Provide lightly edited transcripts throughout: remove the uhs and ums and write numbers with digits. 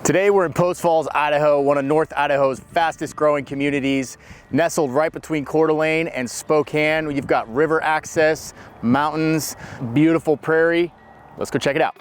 Today we're in Post Falls, Idaho, one of North Idaho's fastest growing communities, nestled right between Coeur and Spokane. You've got river access, mountains, beautiful prairie. Let's go check it out.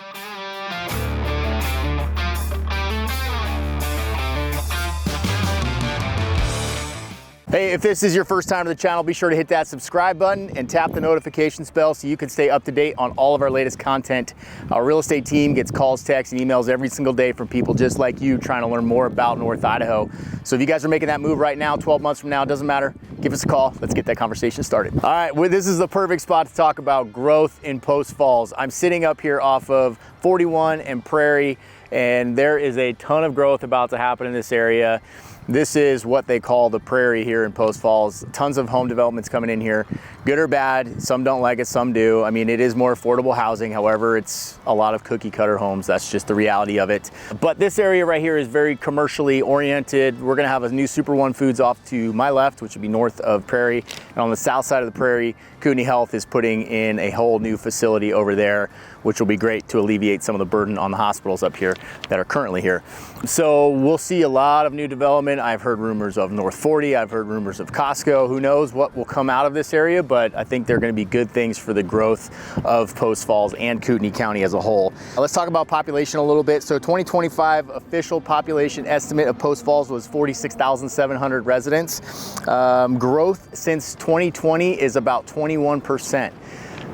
Hey, if this is your first time to the channel, be sure to hit that subscribe button and tap the notifications bell so you can stay up to date on all of our latest content. Our real estate team gets calls, texts, and emails every single day from people just like you trying to learn more about North Idaho. So if you guys are making that move right now, 12 months from now, it doesn't matter, give us a call. Let's get that conversation started. All right, well, this is the perfect spot to talk about growth in Post Falls. I'm sitting up here off of 41 and Prairie, and there is a ton of growth about to happen in this area. This is what they call the Prairie here in Post Falls. Tons of home developments coming in here, good or bad. Some don't like it, some do. I mean, it is more affordable housing. However, it's a lot of cookie cutter homes. That's just the reality of it. But this area right here is very commercially oriented. We're gonna have a new Super One Foods off to my left, which would be north of Prairie. And on the south side of the Prairie, Qemlin Health is putting in a whole new facility over there, which will be great to alleviate some of the burden on the hospitals up here that are currently here. So we'll see a lot of new development. I've heard rumors of North 40. I've heard rumors of Costco. Who knows what will come out of this area, but I think they're going to be good things for the growth of Post Falls and Kootenai County as a whole. Let's talk about population a little bit. So 2025 official population estimate of Post Falls was 46,700 residents. Growth since 2020 is about 21%.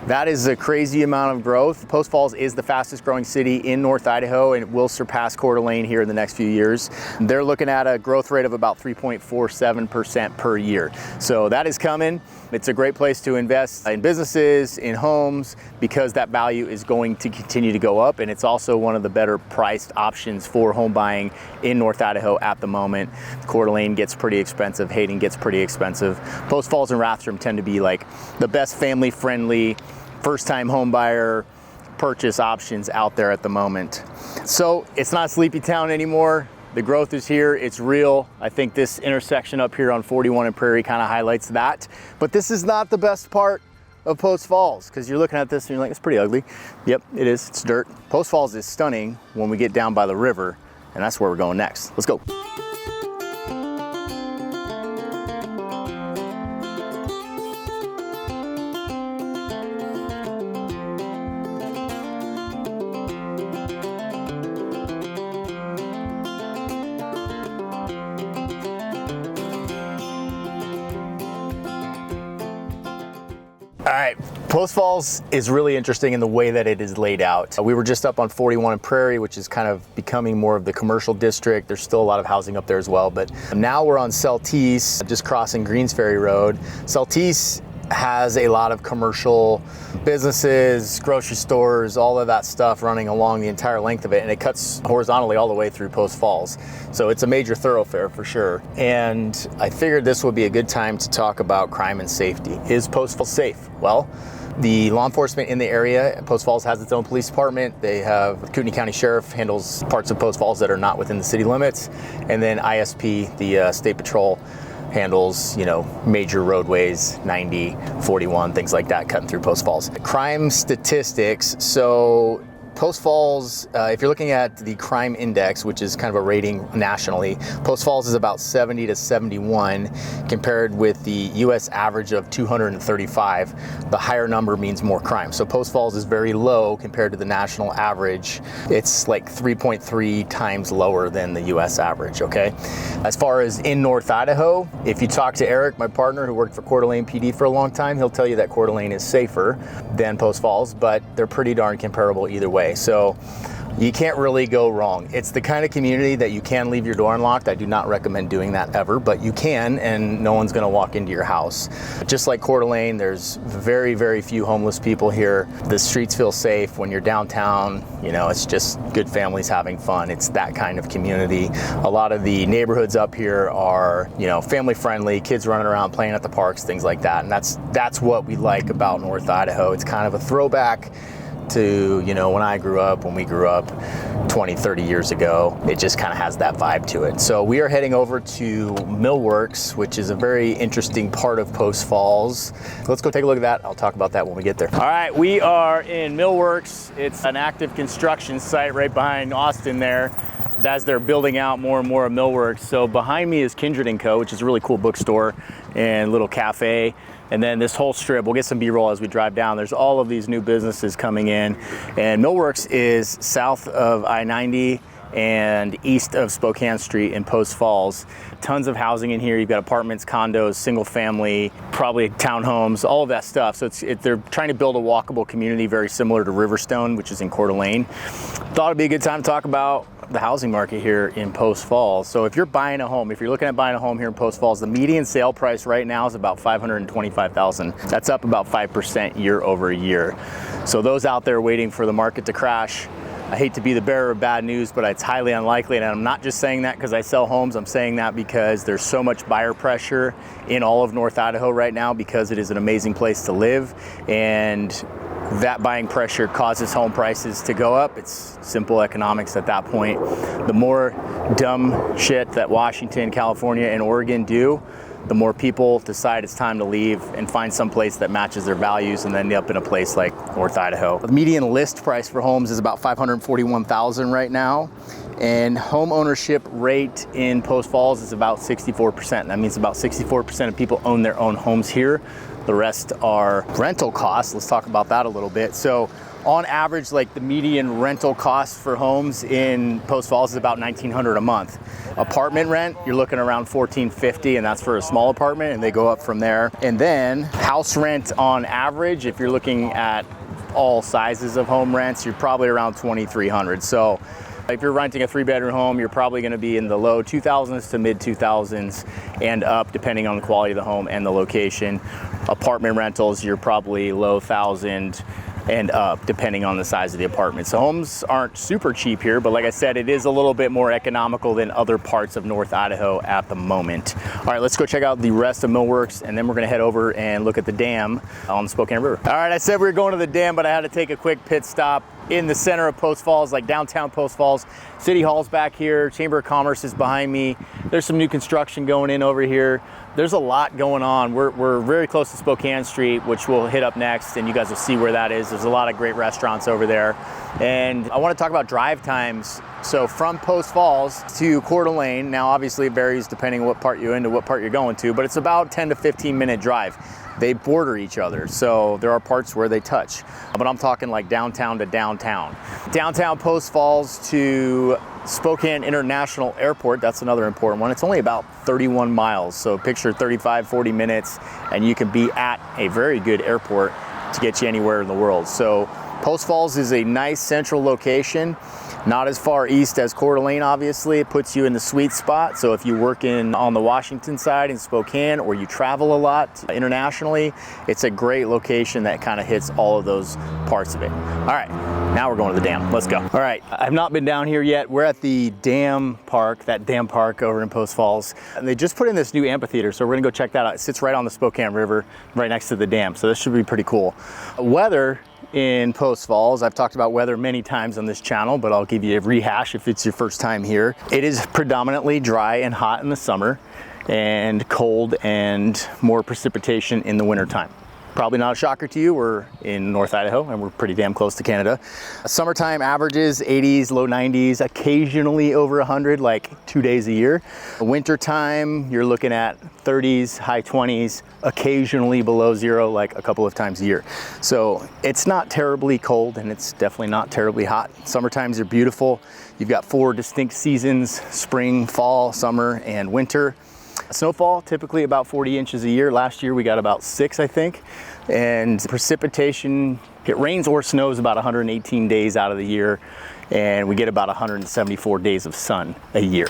That is a crazy amount of growth. Post Falls is the fastest growing city in North Idaho, and it will surpass Coeur here in the next few years. They're looking at a growth rate of about 3.47% per year. So that is coming. It's a great place to invest in businesses, in homes, because that value is going to continue to go up. And it's also one of the better priced options for home buying in North Idaho at the moment. Coeur d'Alene gets pretty expensive. Hayden gets pretty expensive. Post Falls and Rathdrum tend to be like the best family friendly first-time home buyer purchase options out there at the moment. So it's not sleepy town anymore. The growth is here, it's real. I think this intersection up here on 41 and Prairie kind of highlights that. But this is not the best part of Post Falls, because you're looking at this and you're like, it's pretty ugly. Yep, it is, it's dirt. Post Falls is stunning when we get down by the river, and that's where we're going next. Let's go. All right, Post Falls is really interesting in the way that it is laid out. We were just up on 41 and Prairie, which is kind of becoming more of the commercial district. There's still a lot of housing up there as well, but now we're on Celtice, just crossing Greens Ferry Road. Celtice has a lot of commercial businesses, grocery stores, all of that stuff running along the entire length of it, and it cuts horizontally all the way through Post Falls. So it's a major thoroughfare for sure. And I figured this would be a good time to talk about crime and safety. Is Post Falls safe? Well, the law enforcement in the area, Post Falls has its own police department. They have Kootenai County Sheriff handles parts of Post Falls that are not within the city limits. And then ISP, the State Patrol, handles, you know, major roadways, 90, 41, things like that, cutting through Post Falls. Crime statistics, so Post Falls, if you're looking at the crime index, which is kind of a rating nationally, Post Falls is about 70 to 71 compared with the US average of 235. The higher number means more crime. So Post Falls is very low compared to the national average. It's like 3.3 times lower than the US average, okay? As far as in North Idaho, if you talk to Eric, my partner who worked for Coeur d'Alene PD for a long time, he'll tell you that Coeur d'Alene is safer than Post Falls, but they're pretty darn comparable either way. So you can't really go wrong. It's the kind of community that you can leave your door unlocked. I do not recommend doing that ever, but you can, and no one's gonna walk into your house. Just like Coeur d'Alene, there's very, very few homeless people here. The streets feel safe when you're downtown. You know, it's just good families having fun. It's that kind of community. A lot of the neighborhoods up here are, you know, family friendly, kids running around playing at the parks, things like that. And that's what we like about North Idaho. It's kind of a throwback to, you know, when we grew up 20, 30 years ago. It just kind of has that vibe to it. So we are heading over to Millworks, which is a very interesting part of Post Falls. Let's go take a look at that. I'll talk about that when we get there. All right, we are in Millworks. It's an active construction site right behind Austin there. as they're building out more and more of Millworks. So behind me is Kindred & Co., which is a really cool bookstore and little cafe. And then this whole strip, we'll get some B-roll as we drive down. There's all of these new businesses coming in. And Millworks is south of I-90 and east of Spokane Street in Post Falls. Tons of housing in here. You've got apartments, condos, single family, probably townhomes, all of that stuff. So they're trying to build a walkable community very similar to Riverstone, which is in Coeur d'Alene. Thought it'd be a good time to talk about the housing market here in Post Falls. So if you're buying a home, if you're looking at buying a home here in Post Falls, the median sale price right now is about $525,000. That's up about 5% year over year. So those out there waiting for the market to crash, I hate to be the bearer of bad news, but it's highly unlikely. And I'm not just saying that because I sell homes. I'm saying that because there's so much buyer pressure in all of North Idaho right now because it is an amazing place to live. And that buying pressure causes home prices to go up. It's simple economics at that point. The more dumb shit that Washington, California, and Oregon do, the more people decide it's time to leave and find some place that matches their values and then end up in a place like North Idaho. The median list price for homes is about $541,000 right now. And home ownership rate in Post Falls is about 64%. That means about 64% of people own their own homes here. The rest are rental costs. Let's talk about that a little bit. So on average, like the median rental cost for homes in Post Falls is about $1,900 a month. Apartment rent, you're looking around $1,450, and that's for a small apartment, and they go up from there. And then house rent on average, if you're looking at all sizes of home rents, you're probably around $2,300. So if you're renting a 3-bedroom home, you're probably going to be in the low 2000s to mid 2000s and up, depending on the quality of the home and the location. Apartment rentals, you're probably low 1000 and up, depending on the size of the apartment. So homes aren't super cheap here, but like I said, it is a little bit more economical than other parts of North Idaho at the moment. All right, let's go check out the rest of Millworks, and then we're gonna head over and look at the dam on the Spokane River. All right, I said we were going to the dam, but I had to take a quick pit stop in the center of Post Falls, like downtown Post Falls. City Hall's back here, Chamber of Commerce is behind me. There's some new construction going in over here. There's a lot going on. We're very close to Spokane Street, which we'll hit up next, and you guys will see where that is. There's a lot of great restaurants over there. And I want to talk about drive times. So from Post Falls to Coeur d'Alene, now obviously it varies depending on what part you're into, what part you're going to, but it's about 10 to 15 minute drive. They border each other, so there are parts where they touch. But I'm talking like downtown to downtown. Downtown Post Falls to Spokane International Airport, that's another important one. It's only about 31 miles, so picture 35, 40 minutes, and you can be at a very good airport to get you anywhere in the world. So Post Falls is a nice central location. Not as far east as Coeur d'Alene, obviously. It puts you in the sweet spot. So if you work on the Washington side in Spokane, or you travel a lot internationally, it's a great location that kind of hits all of those parts of it. All right, now we're going to the dam. Let's go. All right, I've not been down here yet. We're at the dam park, that dam park over in Post Falls. And they just put in this new amphitheater, so we're gonna go check that out. It sits right on the Spokane River, right next to the dam. So this should be pretty cool. Weather in Post Falls, I've talked about weather many times on this channel, but I'll give you a rehash if it's your first time here. It is predominantly dry and hot in the summer and cold and more precipitation in the wintertime. Probably not a shocker to you, we're in North Idaho and we're pretty damn close to Canada. Summertime averages 80s, low 90s, occasionally over 100, like 2 days a year. Wintertime, you're looking at 30s, high 20s, occasionally below zero, like a couple of times a year. So it's not terribly cold and it's definitely not terribly hot. Summertimes are beautiful. You've got 4 distinct seasons: spring, fall, summer, and winter. Snowfall, typically about 40 inches a year. Last year we got about 6, I think. And precipitation, it rains or snows about 118 days out of the year, and we get about 174 days of sun a year.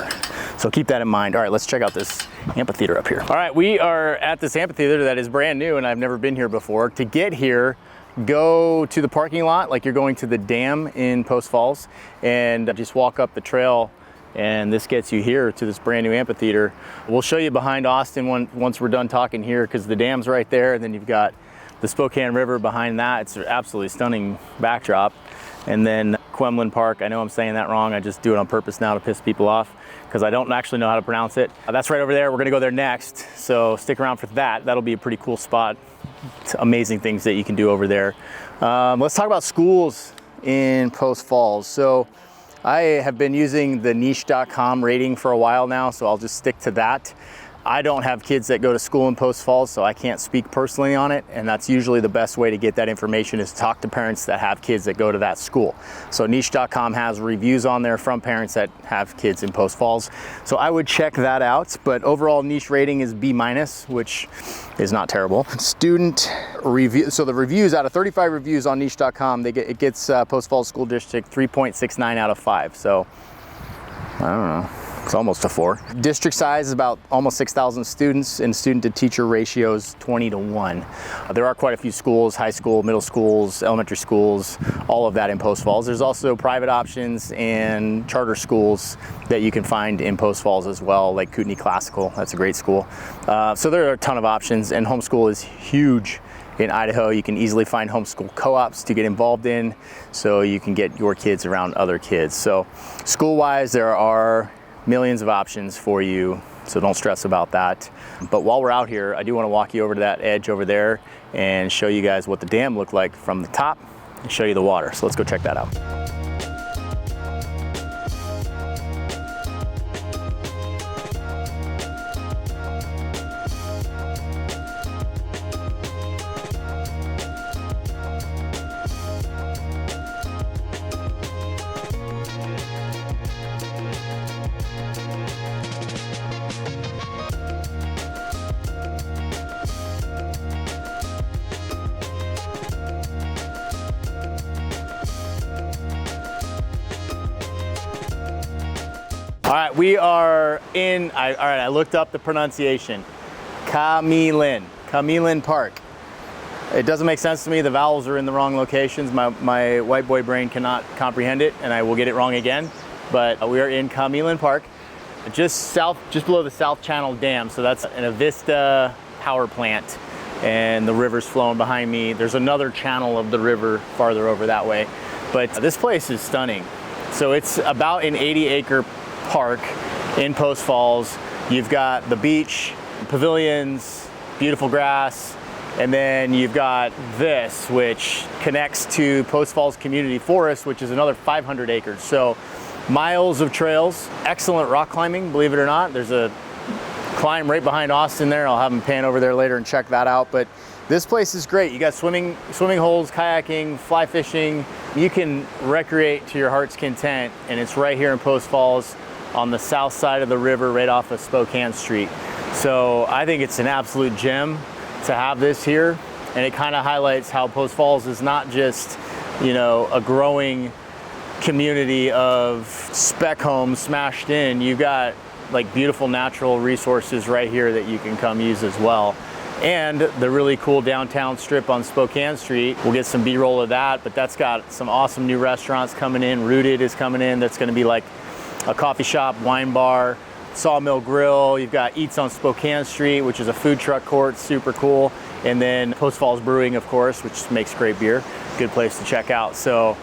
So keep that in mind. All right, let's check out this amphitheater up here. All right, we are at this amphitheater that is brand new and I've never been here before. To get here, go to the parking lot like you're going to the dam in Post Falls, and just walk up the trail, and this gets you here to this brand new amphitheater. We'll show you behind Austin once we're done talking here, because the dam's right there, and then you've got the Spokane River behind that. It's an absolutely stunning backdrop. And then Qemlin Park, I know I'm saying that wrong, I just do it on purpose now to piss people off because I don't actually know how to pronounce it. That's right over there. We're gonna go there next, so stick around for that. That'll be a pretty cool spot. It's amazing things that you can do over there. Let's talk about schools in Post Falls. So I have been using the niche.com rating for a while now, so I'll just stick to that. I don't have kids that go to school in Post Falls, so I can't speak personally on it, and that's usually the best way to get that information is to talk to parents that have kids that go to that school. So niche.com has reviews on there from parents that have kids in Post Falls, so I would check that out. But overall niche rating is B-, which is not terrible. Student review, so the reviews, out of 35 reviews on niche.com, it gets Post Falls School District 3.69 out of 5, so I don't know. It's almost a 4. District size is about almost 6,000 students, and student to teacher ratios 20-1. There are quite a few schools, high school, middle schools, elementary schools, all of that in Post Falls. There's also private options and charter schools that you can find in Post Falls as well, like Kootenai Classical. That's a great school. So there are a ton of options, and homeschool is huge in Idaho. You can easily find homeschool co-ops to get involved in, so you can get your kids around other kids. So school-wise, there are millions of options for you, so don't stress about that. But while we're out here, I do want to walk you over to that edge over there and show you guys what the dam looked like from the top and show you the water. So let's go check that out. All right, we are in, all right, I looked up the pronunciation. Camaelin Park. It doesn't make sense to me. The vowels are in the wrong locations. My white boy brain cannot comprehend it, and I will get it wrong again. But we are in Camaelin Park, just below the South Channel Dam. So that's an Avista power plant, and the river's flowing behind me. There's another channel of the river farther over that way. But this place is stunning. So it's about an 80-acre park in Post Falls. You've got the beach, pavilions, beautiful grass, and then you've got this, which connects to Post Falls Community Forest, which is another 500 acres. So miles of trails, excellent rock climbing, believe it or not. There's a climb right behind Austin there. I'll have him pan over there later and check that out. But this place is great. You got swimming holes, kayaking, fly fishing. You can recreate to your heart's content, and it's right here in Post Falls on the south side of the river, right off of Spokane Street. So I think it's an absolute gem to have this here, and it kind of highlights how Post Falls is not just, you know, a growing community of spec homes smashed in. You've got like beautiful natural resources right here that you can come use as well. And the really cool downtown strip on Spokane Street. We'll get some B-roll of that, but that's got some awesome new restaurants coming in. Rooted is coming in. That's gonna be like a coffee shop, wine bar, Sawmill Grill. You've got Eats on Spokane Street, which is a food truck court, super cool. And then Post Falls Brewing, of course, which makes great beer. Good place to check out. So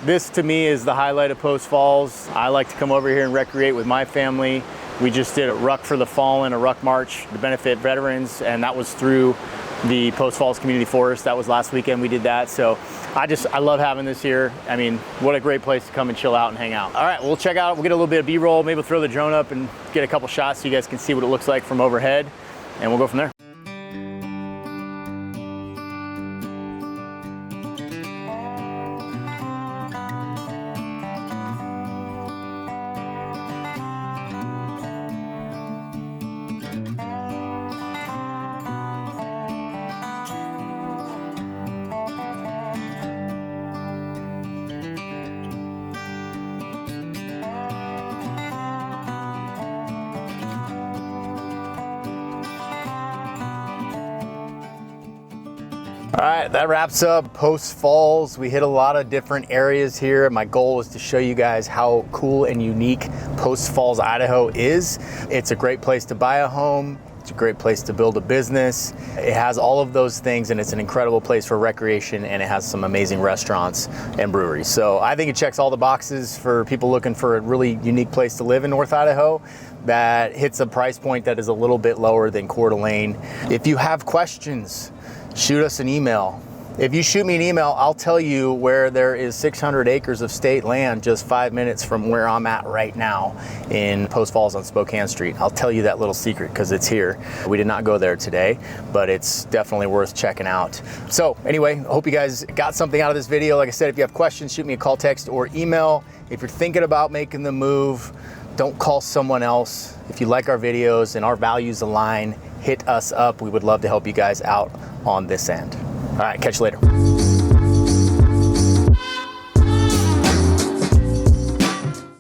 this to me is the highlight of Post Falls. I like to come over here and recreate with my family. We just did a Ruck for the Fallen, a Ruck March to benefit veterans, and that was through the Post Falls Community Forest. That was last weekend we did that. So I love having this here. I mean, what a great place to come and chill out and hang out. All right, we'll check out, we'll get a little bit of B-roll, maybe we'll throw the drone up and get a couple shots so you guys can see what it looks like from overhead, and we'll go from there. All right, that wraps up Post Falls. We hit a lot of different areas here. My goal was to show you guys how cool and unique Post Falls, Idaho is. It's a great place to buy a home. It's a great place to build a business. It has all of those things, and it's an incredible place for recreation, and it has some amazing restaurants and breweries. So I think it checks all the boxes for people looking for a really unique place to live in North Idaho that hits a price point that is a little bit lower than Coeur d'Alene. If you have questions, shoot us an email If you shoot me an email, I'll tell you where there is 600 acres of state land just 5 minutes from where I'm at right now in Post Falls on Spokane Street. I'll tell you that little secret because it's here. We did not go there today, but it's definitely worth checking out. So anyway, I hope you guys got something out of this video. Like I said, if you have questions, shoot me a call, text, or email. If you're thinking about making the move, don't call someone else. If you like our videos and our values align, hit us up. We would love to help you guys out on this end. All right, catch you later.